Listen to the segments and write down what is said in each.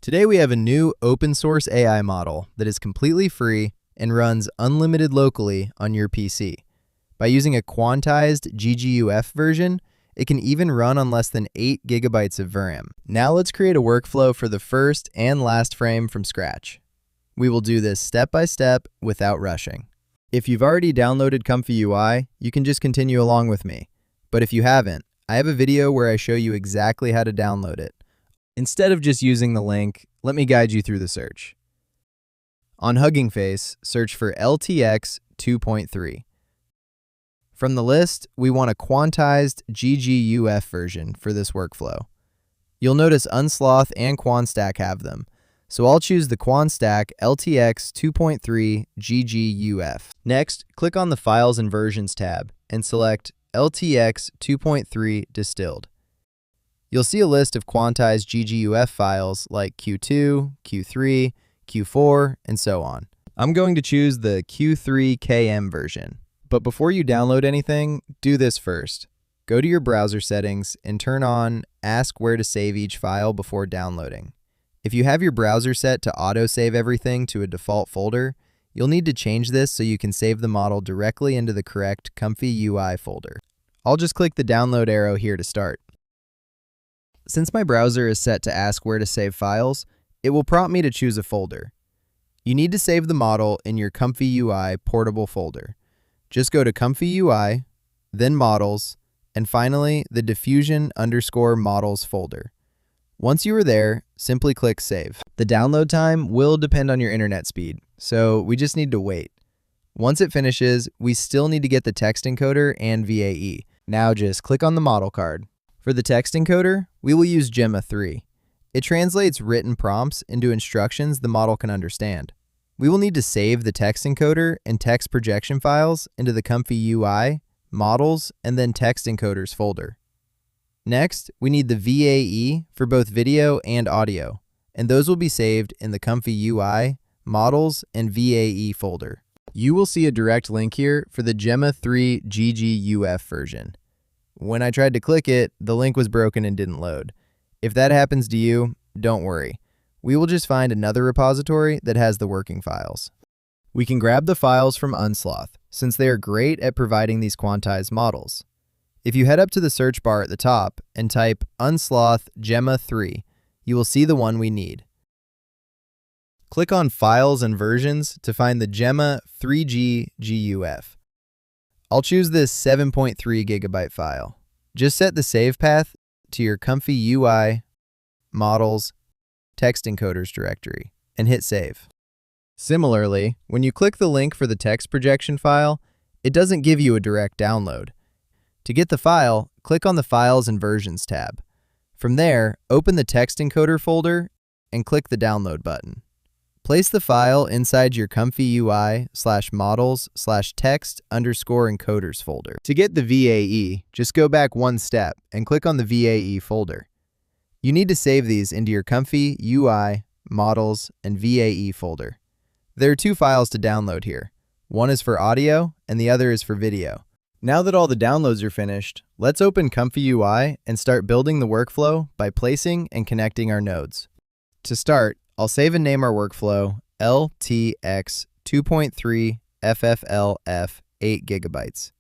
Today we have a new open source AI model that is completely free and runs unlimited locally on your PC. By using a quantized GGUF version, it can even run on less than 8 GB of RAM. Now let's create a workflow for the first and last frame from scratch. We will do this step by step without rushing. If you've already downloaded ComfyUI, you can just continue along with me. But if you haven't, I have a video where I show you exactly how to download it. Instead of just using the link, let me guide you through the search. On Hugging Face, search for LTX 2.3. From the list, we want a quantized GGUF version for this workflow. You'll notice Unsloth and QuanStack have them, so I'll choose the QuanStack LTX 2.3 GGUF. Next, click on the Files and Versions tab and select LTX 2.3 Distilled. You'll see a list of quantized GGUF files like Q2, Q3, Q4, and so on. I'm going to choose the Q3KM version. But before you download anything, do this first. Go to your browser settings and turn on Ask Where to Save Each File before downloading. If you have your browser set to auto-save everything to a default folder, you'll need to change this so you can save the model directly into the correct ComfyUI folder. I'll just click the download arrow here to start. Since my browser is set to ask where to save files, it will prompt me to choose a folder. You need to save the model in your ComfyUI portable folder. Just go to ComfyUI, then Models, and finally the diffusion_models folder. Once you are there, simply click Save. The download time will depend on your internet speed, so we just need to wait. Once it finishes, we still need to get the text encoder and VAE. Now just click on the model card. For the text encoder, we will use Gemma 3. It translates written prompts into instructions the model can understand. We will need to save the text encoder and text projection files into the ComfyUI, Models, and then Text Encoders folder. Next, we need the VAE for both video and audio, and those will be saved in the ComfyUI, Models, and VAE folder. You will see a direct link here for the Gemma 3 GGUF version. When I tried to click it, the link was broken and didn't load. If that happens to you, don't worry. We will just find another repository that has the working files. We can grab the files from Unsloth, since they are great at providing these quantized models. If you head up to the search bar at the top and type Unsloth Gemma 3, you will see the one we need. Click on Files and Versions to find the Gemma 3G GUF. I'll choose this 7.3 GB file. Just set the save path to your ComfyUI, Models, Text Encoders directory, and hit Save. Similarly, when you click the link for the text projection file, it doesn't give you a direct download. To get the file, click on the Files and Versions tab. From there, open the text encoder folder and click the download button. Place the file inside your ComfyUI/models/text_encoders folder. To get the VAE, just go back one step and click on the VAE folder. You need to save these into your ComfyUI, Models, and VAE folder. There are two files to download here. One is for audio and the other is for video. Now that all the downloads are finished, let's open ComfyUI and start building the workflow by placing and connecting our nodes. To start, I'll save and name our workflow LTX 2.3 FFLF 8 GB.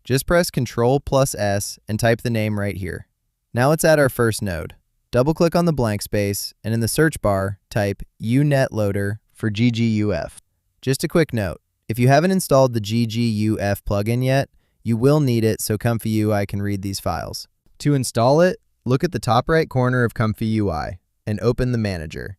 Just press Ctrl+S and type the name right here. Now let's add our first node. Double-click on the blank space, and in the search bar, type uNetLoader for GGUF. Just a quick note, if you haven't installed the GGUF plugin yet, you will need it so ComfyUI can read these files. To install it, look at the top right corner of ComfyUI and open the manager.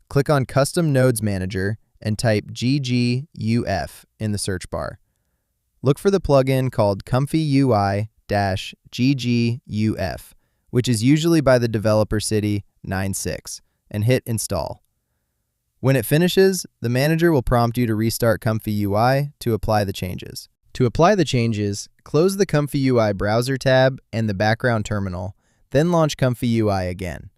Click on Custom Nodes Manager and type GGUF in the search bar. Look for the plugin called ComfyUI-GGUF, which is usually by the developer city 96, and hit Install. When it finishes, the manager will prompt you to restart ComfyUI to apply the changes. To apply the changes, close the ComfyUI browser tab and the background terminal, then launch ComfyUI again.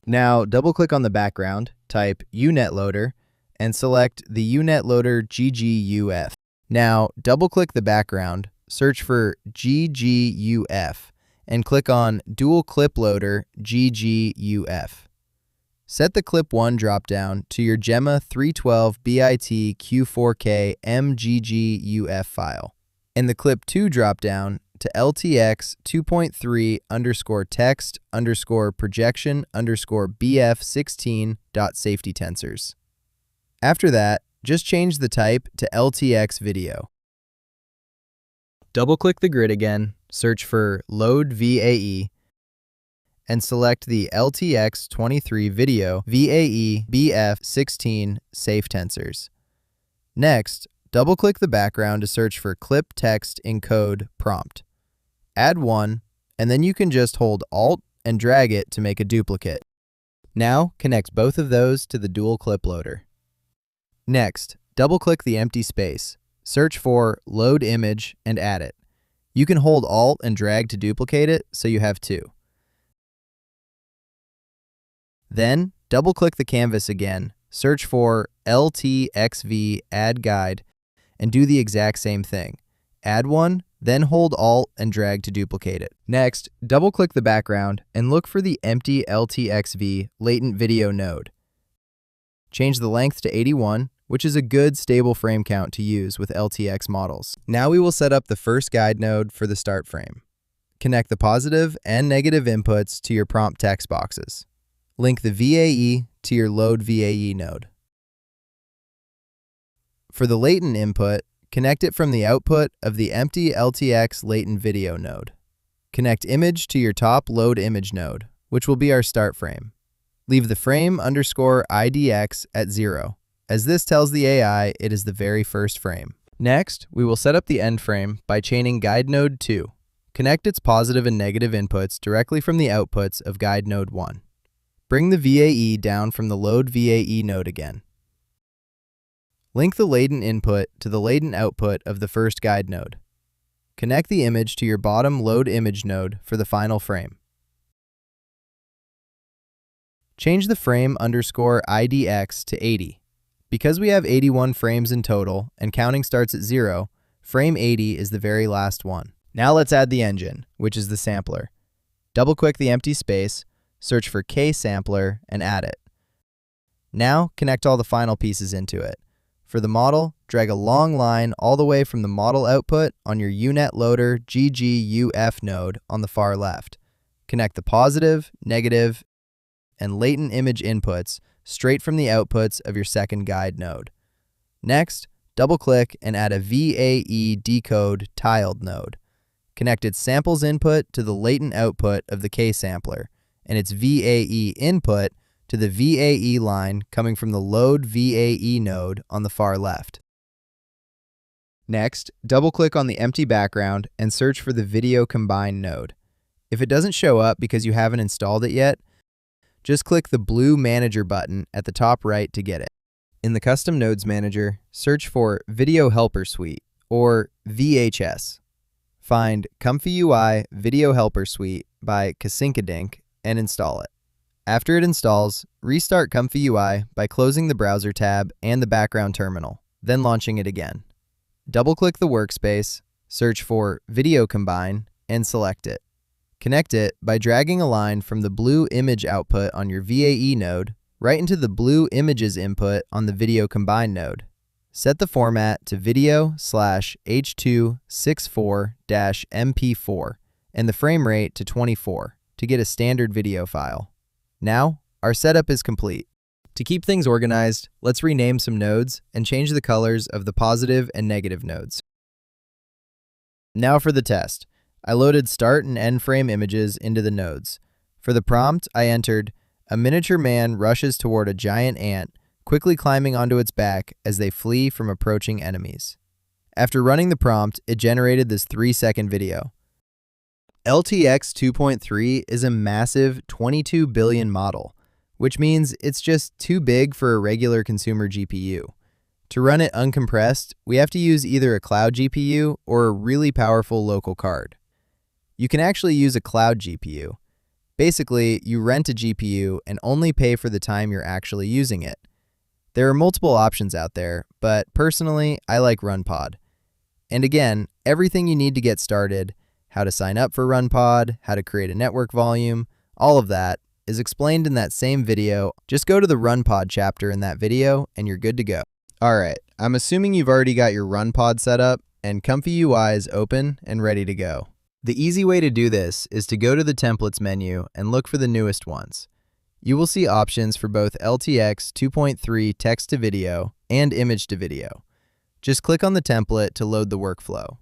Now, double-click on the background, type uNetLoader, and select the uNetLoader GGUF. Now, double-click the background, search for GGUF, and click on Dual Clip Loader GGUF. Set the Clip 1 dropdown to your Gemma 312 bit Q4K MGGUF file, and the Clip 2 dropdown to LTX 2.3 underscore text underscore projection underscore BF16.safety tensors. After that, just change the type to LTX video. Double-click the grid again, search for Load VAE, and select the LTX 23 video VAE BF16 safe tensors. Next, double-click the background to search for Clip Text Encode Prompt. Add one, and then you can just hold Alt and drag it to make a duplicate. Now, connect both of those to the dual clip loader. Next, double-click the empty space, search for Load Image, and add it. You can hold Alt and drag to duplicate it, so you have two. Then, double-click the canvas again, search for LTXV Add Guide, and do the exact same thing. Add one, then hold Alt and drag to duplicate it. Next, double-click the background and look for the empty LTXV latent video node. Change the length to 81, which is a good stable frame count to use with LTX models. Now we will set up the first guide node for the start frame. Connect the positive and negative inputs to your prompt text boxes. Link the VAE to your Load VAE node. For the latent input, connect it from the output of the empty LTX latent video node. Connect image to your top Load Image node, which will be our start frame. Leave the frame underscore IDX at 0, as this tells the AI it is the very first frame. Next, we will set up the end frame by chaining guide node 2. Connect its positive and negative inputs directly from the outputs of guide node 1. Bring the VAE down from the Load VAE node again. Link the latent input to the latent output of the first guide node. Connect the image to your bottom Load Image node for the final frame. Change the frame underscore IDX to 80. Because we have 81 frames in total and counting starts at 0, frame 80 is the very last one. Now let's add the engine, which is the sampler. Double-click the empty space, search for KSampler, and add it. Now connect all the final pieces into it. For the model, drag a long line all the way from the model output on your UNet Loader GGUF node on the far left. Connect the positive, negative, and latent image inputs straight from the outputs of your second guide node. Next, double-click and add a VAE decode tiled node. Connect its samples input to the latent output of the KSampler, and its VAE input to the VAE line coming from the Load VAE node on the far left. Next, double-click on the empty background and search for the Video Combine node. If it doesn't show up because you haven't installed it yet, just click the blue Manager button at the top right to get it. In the Custom Nodes Manager, search for Video Helper Suite, or VHS. Find ComfyUI Video Helper Suite by KSampler and install it. After it installs, restart ComfyUI by closing the browser tab and the background terminal, then launching it again. Double-click the workspace, search for Video Combine, and select it. Connect it by dragging a line from the blue image output on your VAE node right into the blue images input on the Video Combine node. Set the format to video/H264-MP4 and the frame rate to 24 to get a standard video file. Now, our setup is complete. To keep things organized, let's rename some nodes and change the colors of the positive and negative nodes. Now for the test. I loaded start and end frame images into the nodes. For the prompt, I entered, "A miniature man rushes toward a giant ant, quickly climbing onto its back as they flee from approaching enemies." After running the prompt, it generated this 3-second video. LTX 2.3 is a massive 22 billion model, which means it's just too big for a regular consumer GPU. To run it uncompressed, we have to use either a cloud GPU or a really powerful local card. You can actually use a cloud GPU. Basically, you rent a GPU and only pay for the time you're actually using it. There are multiple options out there, but personally, I like RunPod. And again, everything you need to get started, how to sign up for RunPod, how to create a network volume, all of that, is explained in that same video. Just go to the RunPod chapter in that video and you're good to go. Alright, I'm assuming you've already got your RunPod set up and ComfyUI is open and ready to go. The easy way to do this is to go to the Templates menu and look for the newest ones. You will see options for both LTX 2.3 text to video and image to video. Just click on the template to load the workflow.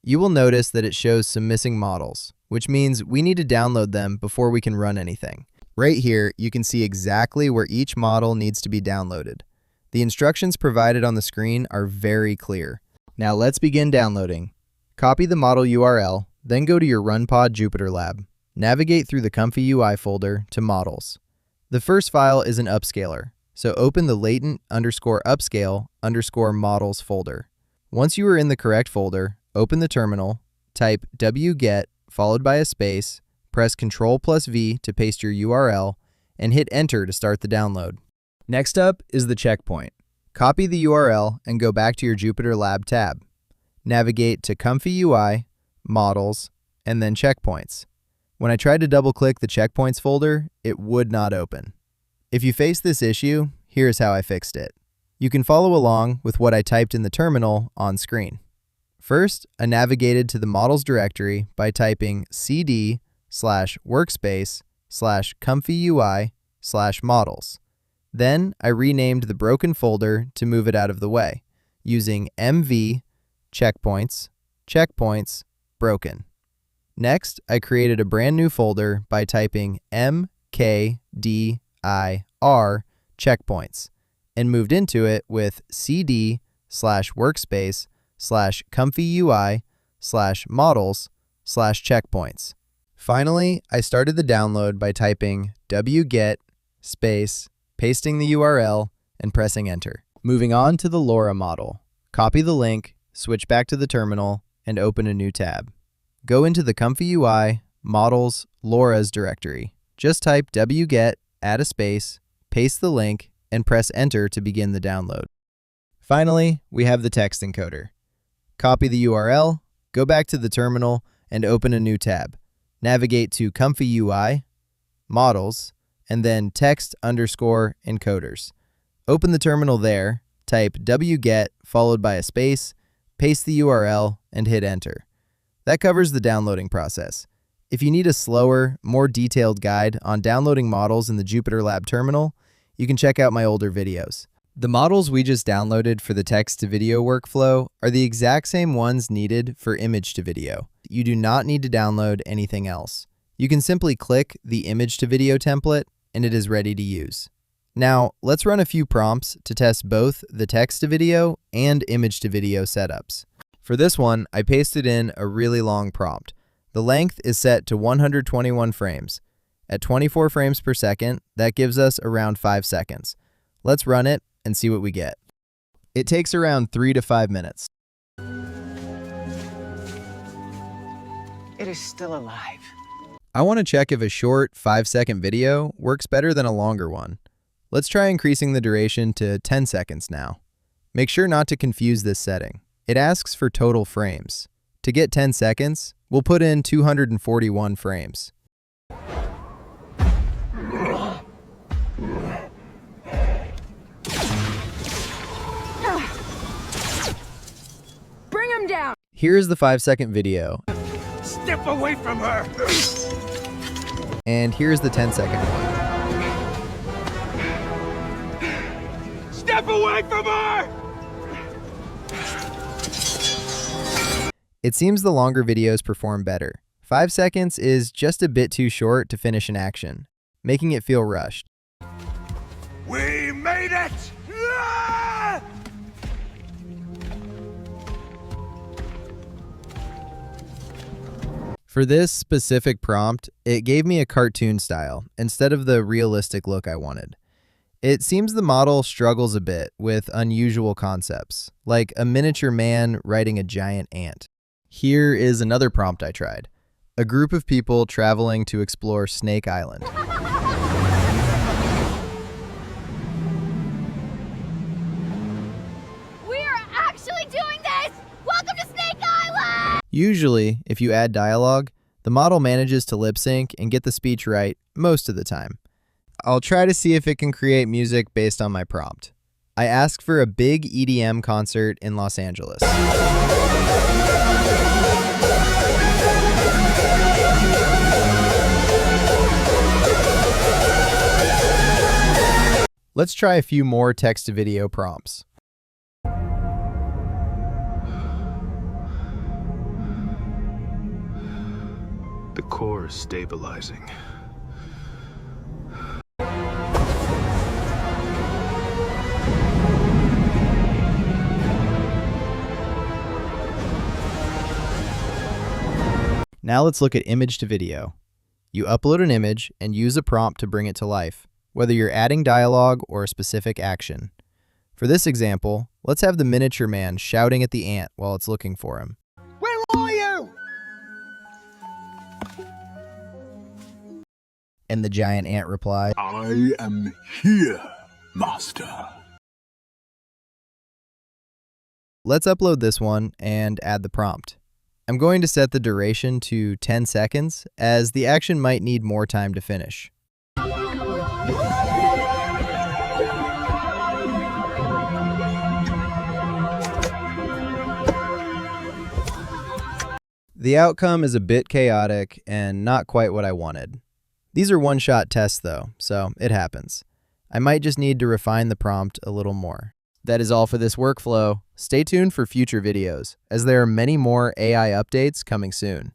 You will notice that it shows some missing models, which means we need to download them before we can run anything. Right here, you can see exactly where each model needs to be downloaded. The instructions provided on the screen are very clear. Now let's begin downloading. Copy the model URL, then go to your RunPod Jupyter Lab. Navigate through the ComfyUI folder to Models. The first file is an upscaler, so open the latent_upscale_models folder. Once you are in the correct folder, open the terminal, type wget followed by a space, press Ctrl+V to paste your URL, and hit Enter to start the download. Next up is the checkpoint. Copy the URL and go back to your Jupyter Lab tab. Navigate to ComfyUI, Models, and then Checkpoints. When I tried to double-click the Checkpoints folder, it would not open. If you face this issue, here's how I fixed it. You can follow along with what I typed in the terminal on screen. First, I navigated to the Models directory by typing cd/workspace/ComfyUI/models. Then, I renamed the broken folder to move it out of the way, using mv checkpoints broken. Next, I created a brand new folder by typing mkdir checkpoints and moved into it with cd/workspace/ComfyUI/models/checkpoints. Finally, I started the download by typing wget space, pasting the URL, and pressing Enter. Moving on to the LoRa model. Copy the link, switch back to the terminal, and open a new tab. Go into the ComfyUI, Models, LoRa's directory. Just type wget, add a space, paste the link, and press Enter to begin the download. Finally, we have the text encoder. Copy the URL, go back to the terminal, and open a new tab. Navigate to ComfyUI, Models, and then text_encoders. Open the terminal there, type wget followed by a space, paste the URL, and hit Enter. That covers the downloading process. If you need a slower, more detailed guide on downloading models in the Jupyter Lab terminal, you can check out my older videos. The models we just downloaded for the text-to-video workflow are the exact same ones needed for image-to-video. You do not need to download anything else. You can simply click the image-to-video template and it is ready to use. Now, let's run a few prompts to test both the text-to-video and image-to-video setups. For this one, I pasted in a really long prompt. The length is set to 121 frames. At 24 frames per second, that gives us around 5 seconds. Let's run it and see what we get. It takes around 3 to 5 minutes. It is still alive. I want to check if a short 5-second video works better than a longer one. Let's try increasing the duration to 10 seconds now. Make sure not to confuse this setting. It asks for total frames. To get 10 seconds, we'll put in 241 frames. Bring him down! Here's the 5-second video. Step away from her! And here's the 10-second one. Step away from her! It seems the longer videos perform better. 5 seconds is just a bit too short to finish an action, making it feel rushed. We made it! Ah! For this specific prompt, it gave me a cartoon style instead of the realistic look I wanted. It seems the model struggles a bit with unusual concepts, like a miniature man riding a giant ant. Here is another prompt I tried. A group of people traveling to explore Snake Island. We are actually doing this! Welcome to Snake Island! Usually, if you add dialogue, the model manages to lip sync and get the speech right most of the time. I'll try to see if it can create music based on my prompt. I ask for a big EDM concert in Los Angeles. Let's try a few more text-to-video prompts. The core is stabilizing. Now let's look at image to video. You upload an image and use a prompt to bring it to life, whether you're adding dialogue or a specific action. For this example, let's have the miniature man shouting at the ant while it's looking for him. Where are you? And the giant ant replies, I am here, master. let's upload this one and add the prompt. I'm going to set the duration to 10 seconds, as the action might need more time to finish. The outcome is a bit chaotic and not quite what I wanted. These are one-shot tests though, so it happens. I might just need to refine the prompt a little more. That is all for this workflow. Stay tuned for future videos, as there are many more AI updates coming soon.